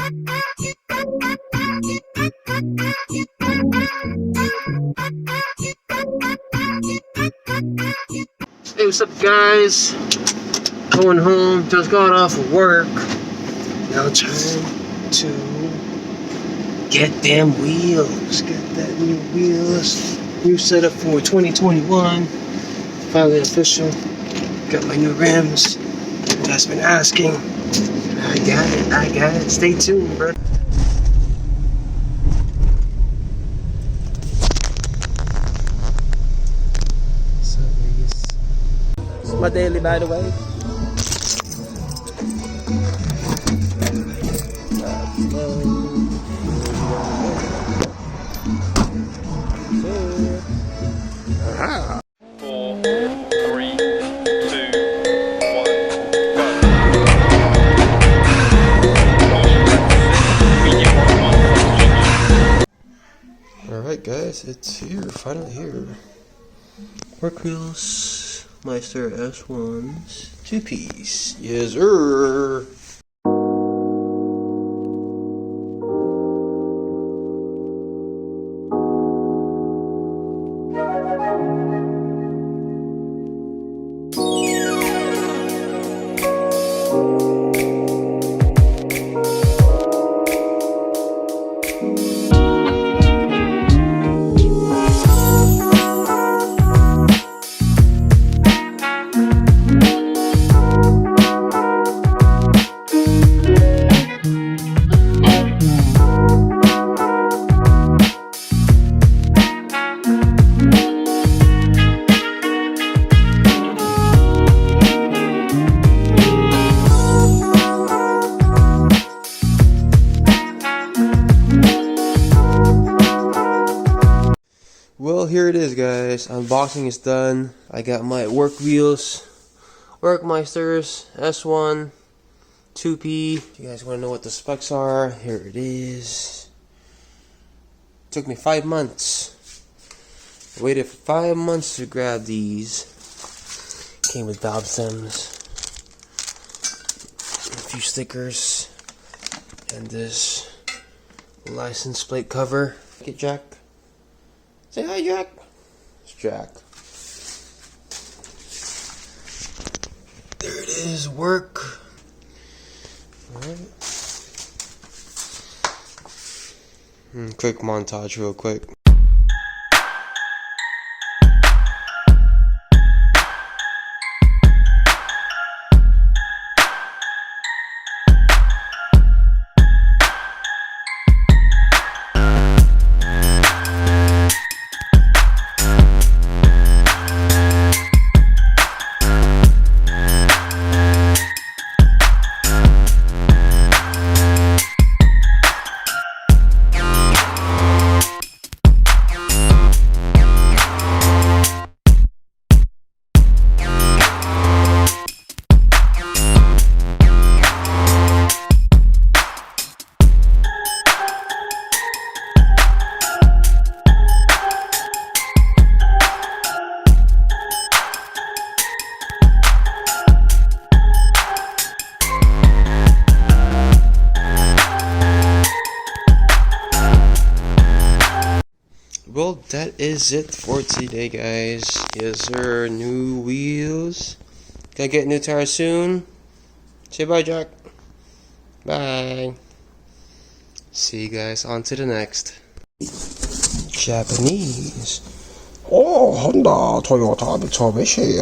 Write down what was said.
Hey, what's up, guys? Going home, just got off of work. Now trying to get them wheels. Get that new wheels. New setup for 2021. Finally official. Got my new rims. You guys been asking. I got it. Stay tuned, bro. What's up, Vegas? This is my daily, by the way. Aha. 4, 3, 2, 1, go. Alright, guys, it's here. Finally here. Work wheels, Meister S1s, 2-piece. Yes, sir. Well, here it is, guys. Unboxing is done. I got my work wheels, Workmeisters S1 2P. If you guys want to know what the specs are, here it is. Took me 5 months. I waited for 5 months to grab these. Came with valve stems, a few stickers, and this license plate cover. Get Jack. Say hi, Jack. It's Jack. There it is, work. Alright. Quick montage, real quick. Well, that is it for today, guys. Yes, sir. New wheels. Gonna get new tires soon. Say bye, Jack. Bye. See you guys on to the next. Japanese. Honda, Toyota, Mitsubishi.